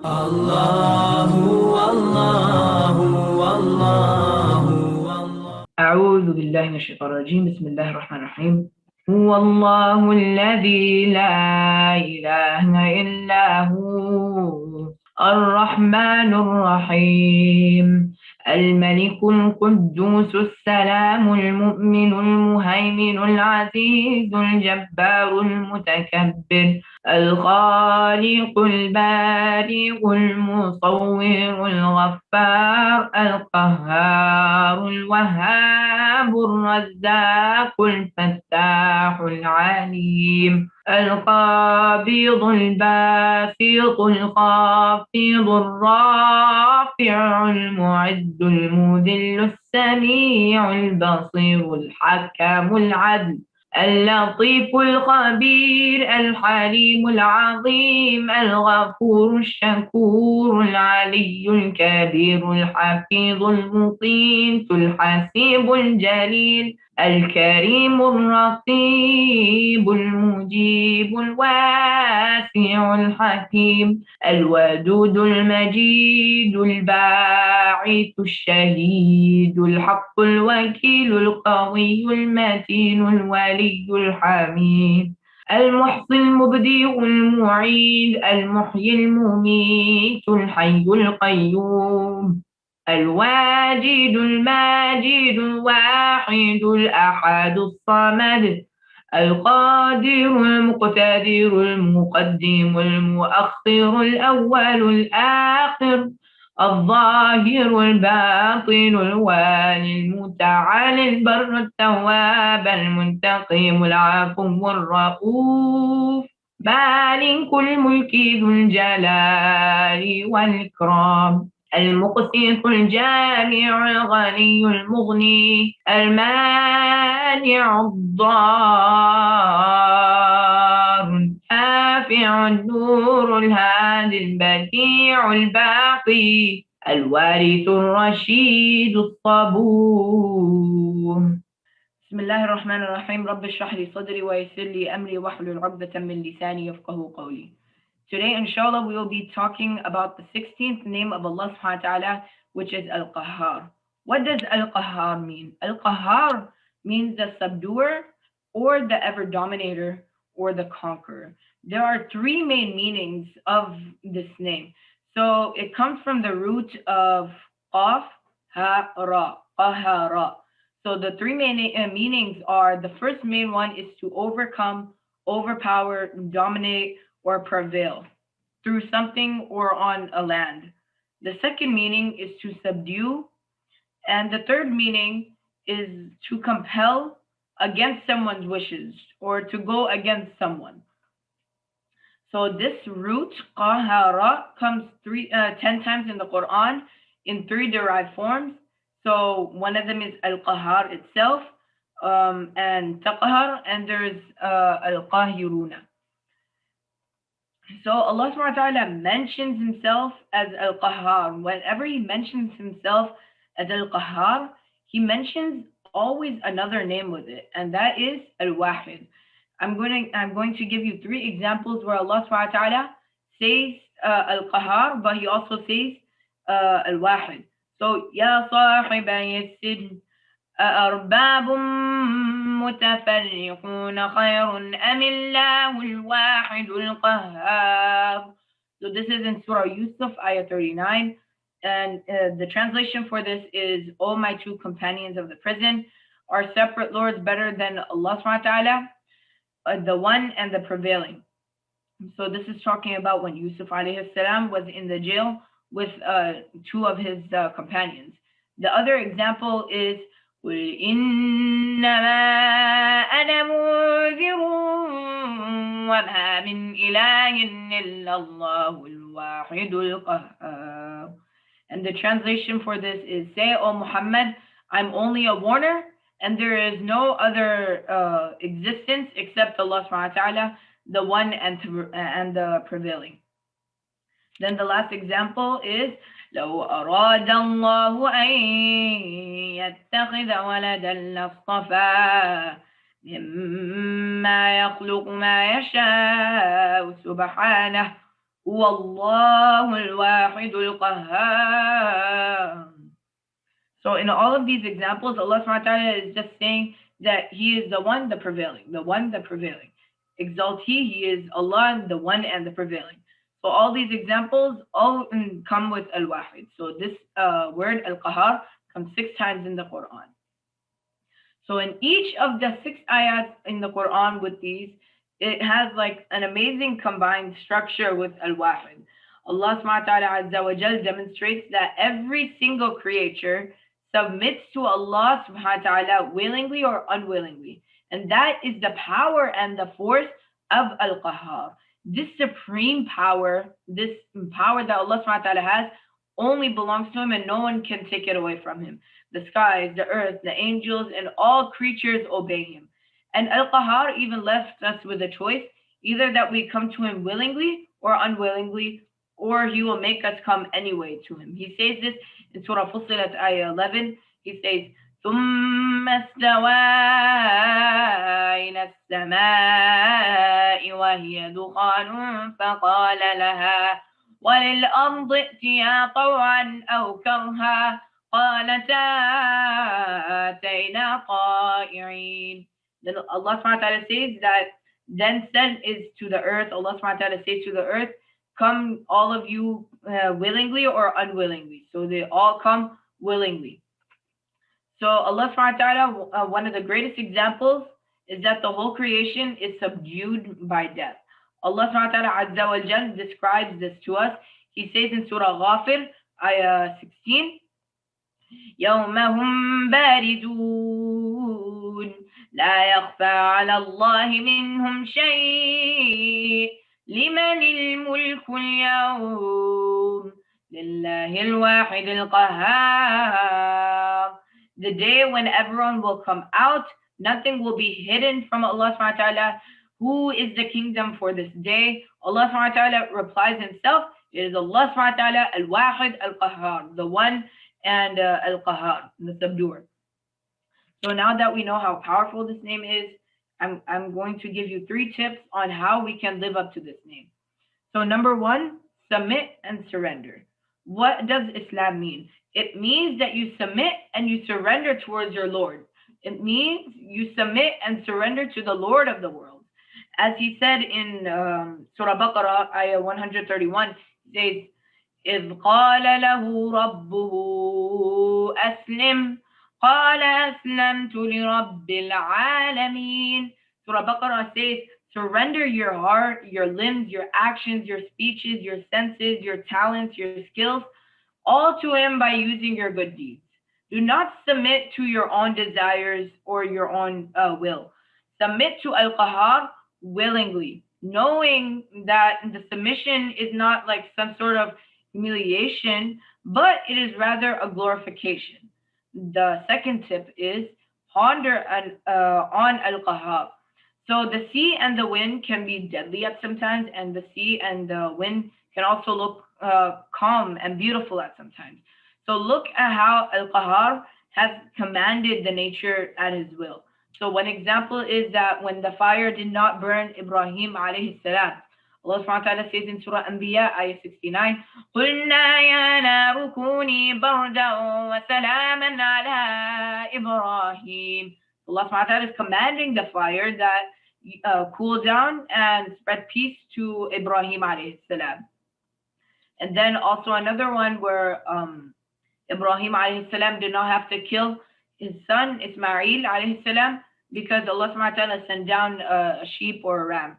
الله والله والله والله. أعوذ بالله من الشيطان الرجيم. بسم الله الرحمن الرحيم. هو الله الذي لا إله إلا هو الرحمن الرحيم الملك القدوس السلام المؤمن المهيمن العزيز الجبار المتكبر الخالق البارئ المصور الغفار القهار الوهاب الرزاق الفتاح العليم القابض الباسط الخافض الرافع المعز المذل السميع البصير الحكم العدل اللطيف الخبير الحليم العظيم الغفور الشكور العلي الكبير الحفيظ المقيت الحسيب الجليل الكريم الرقيب المجيب الواسع الحكيم الودود المجيد الباعث الشهيد الحق الوكيل القوي المتين الولي الحميد المحصي المبدئ المعيد المحيي المميت الحي القيوم الواجد الماجد الواحد الأحد الصمد القادر المقتدر المقدم المؤخر الأول الآخر الظاهر الباطن الوالي المتعالي البر التواب المنتقم العفو الرؤوف مالك الملك ذو الجلال والإكرام المقسط الجامع الغني المغني المانع الضار النافع النور الهادي البديع الباقي الوارث الرشيد الصبور. بسم الله الرحمن الرحيم. رب اشرح لي صدري ويسر لي أمري واحلل عقدة من لساني يفقهوا قولي. Today, inshallah, we will be talking about the 16th name of Allah subhanahu wa ta'ala, which is Al-Qahhar. What does Al-Qahhar mean? Al-Qahhar means the subduer or the ever-dominator or the conqueror. There are three main meanings of this name. So it comes from the root of Qaf, Ha, Ra, Qahara. So the three main meanings are, the first main one is to overcome, overpower, dominate, or prevail through something or on a land. The second meaning is to subdue, and the third meaning is to compel against someone's wishes or to go against someone. So this root, qahara, comes 10 times in the Quran in three derived forms. So one of them is al-qahhar itself, and taqhar, and there's al-qahiruna. So Allah subhanahu wa ta'ala mentions himself as Al-Qahhar. Whenever he mentions himself as Al-Qahhar, he mentions always another name with it, and that is Al-Wahid. I'm going to give you three examples where Allah subhanahu wa ta'ala says Al-Qahhar, but he also says Al-Wahid. So, Ya sahibay as-sijn أأرباب متفرقون خير أم الله الواحد القهار. So this is in Surah Yusuf, ayah 39. And the translation for this is, O my two companions of the prison, are separate lords better than Allah subhanahu wa ta'ala, the one and the prevailing. So this is talking about when Yusuf alayhi salam was in the jail with two of his companions. The other example is, قل إنما أنا منذر وما من إله إلا الله الواحد القهار. And the translation for this is, say, O Muhammad, I'm only a warner, and there is no other existence except Allah subhanahu wa ta'ala, the one and the prevailing. Then the last example is, لو أراد الله أن يتخذ ولدا لاصطفى مما يخلق ما يشاء سبحانه هو الله الواحد القهار. So in all of these examples, Allah subhanahu wa ta'ala is just saying that He is the one, the prevailing, the one, the prevailing. Exalt He is Allah, the one and the prevailing. So all these examples all come with Al-Wahid. So this word Al-Qahhar comes 6 times in the Quran. So in each of the 6 ayats in the Quran with these, it has like an amazing combined structure with Al-Wahid. Allah subhanahu wa ta'ala azza wa jal demonstrates that every single creature submits to Allah subhanahu wa ta'ala willingly or unwillingly. And that is the power and the force of Al-Qahhar. This supreme power, this power that Allah subhanahu wa ta'ala has, only belongs to Him and no one can take it away from Him. The skies, the earth, the angels, and all creatures obey Him. And Al-Qahhar even left us with a choice, either that we come to Him willingly or unwillingly, or He will make us come anyway to Him. He says this in Surah Fussilat, Ayah 11. He says, ثم استوى إلى السماء وهي دخان فقال لها وللأرض ائتيا طوعا أو كرها قالتا أتينا طائعين. Then Allah subhanahu wa ta'ala says that then said is to the earth, Allah subhanahu wa ta'ala says to the earth, come all of you willingly or unwillingly. So they all come willingly. So Allah subhanahu wa ta'ala, one of the greatest examples is that the whole creation is subdued by death. Allah subhanahu wa ta'ala azza wa jal describes this to us. He says in Surah Ghafir, Ayah 16, يوم هم باردون لا يخفى على الله منهم شيء لمن الملك اليوم لله الواحد القهار. The day when everyone will come out, nothing will be hidden from Allah subhanahu wa ta'ala. Who is the kingdom for this day? Allah subhanahu wa ta'ala replies Himself, it is Allah subhanahu wa ta'ala al-Wahid al-Qahhar, the one and Al-Qahhar, the subduer. So now that we know how powerful this name is, I'm going to give you 3 tips on how we can live up to this name. So number 1, submit and surrender. What does Islam mean? It means that you submit and you surrender towards your Lord. It means you submit and surrender to the Lord of the world. As He said in Surah Baqarah, Ayah 131, He says, إذ قال له ربه أسلم قال أسلمت لرب العالمين. Surah Baqarah says, surrender your heart, your limbs, your actions, your speeches, your senses, your talents, your skills, all to Him by using your good deeds. Do not submit to your own desires or your own will. Submit to Al-Qahhar willingly, knowing that the submission is not like some sort of humiliation, but it is rather a glorification. The second tip is ponder on Al-Qahhar. So the sea and the wind can be deadly at sometimes, and the sea and the wind can also look calm and beautiful at sometimes. So look at how Al-Qahhar has commanded the nature at His will. So one example is that when the fire did not burn Ibrahim alayhi salam, Allah subhanahu wa ta'ala says in Surah Anbiya, Ayah 69, قُلْنَا يَا نَارُ كُونِي بَرْدًا وَسَلَامًا عَلَىٰ إِبْرَاهِيمَ. Allah subhanahu wa ta'ala is commanding the fire that cool down and spread peace to Ibrahim alayhi salam. And then also another one where Ibrahim alayhi salam did not have to kill his son Ismail alayhi salam because Allah subhanahu wa ta'ala sent down a sheep or a ram.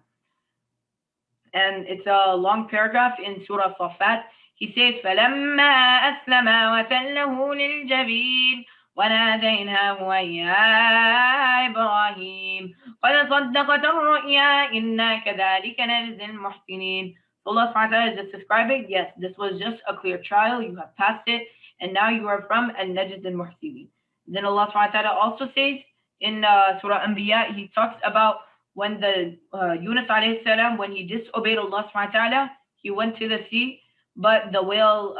And it's a long paragraph in Surah Safat. He says, فَلَمَّا أَسْلَمَا وَتَلَّهُ لِلْجَبِينِ وَنَادَيْنَاهُ يَا إِبْرَاهِيمُ قَدْ صَدَّقْتَ الرُّؤْيَا إِنَّا كَذَلِكَ نَجْزِي الْمُحْسِنِينَ. So Allah subhanahu wa ta'ala is just describing, yes, this was just a clear trial, you have passed it, and now you are from al-Najd al-Muhsinin. Then Allah subhanahu wa ta'ala also says in Surah Anbiya, He talks about when the Yunus alayhi salam, when he disobeyed Allah subhanahu wa ta'ala, he went to the sea, but the whale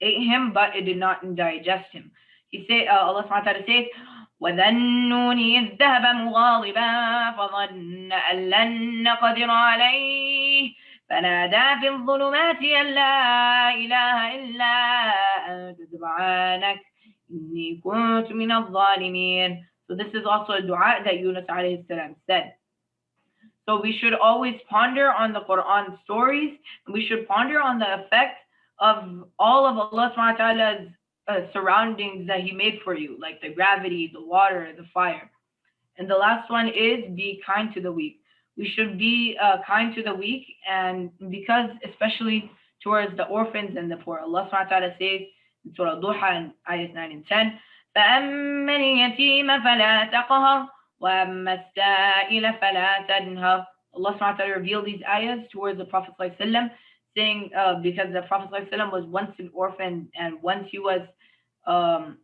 ate him, but it did not digest him. He said, Allah subhanahu wa ta'ala says, وَذَنُّونِ إِذْ ذَهَبَ مُغَاضِبًا فَظَنَّ أَن لَّن نَّقْدِرَ عَلَيْهِ فنادى في الظلمات أن لا إله إلا أنت سبحانك إني كنت من الظالمين. So this is also a dua that Yunus alayhi salam said. So we should always ponder on the Quran stories, and we should ponder on the effect of all of Allah subhanahu wa ta'ala's surroundings that He made for you, like the gravity, the water, the fire. And the last one is be kind to the weak. We should be kind to the weak, and because especially towards the orphans and the poor. Allah subhanahu wa ta'ala says in Surah Duha in ayahs 9 and 10, فَأَمَّا الْيَتِيمَ فَلَا تَقْهَرْ وَأَمَّا السَّائِلَ فَلَا تَنْهَرْ. Allah subhanahu wa ta'ala revealed these ayahs towards the Prophet ﷺ, saying because the Prophet ﷺ was once an orphan and once he was a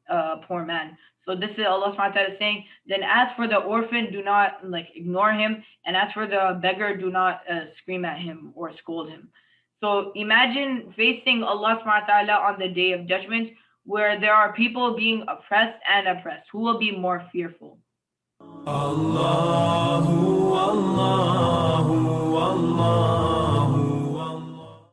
poor man. So this is Allah subhanahu wa ta'ala saying, then as for the orphan, do not ignore him, and as for the beggar, do not scream at him or scold him. So imagine facing Allah subhanahu wa ta'ala on the day of judgment where there are people being oppressed and oppressed. Who will be more fearful? Allahu Allah.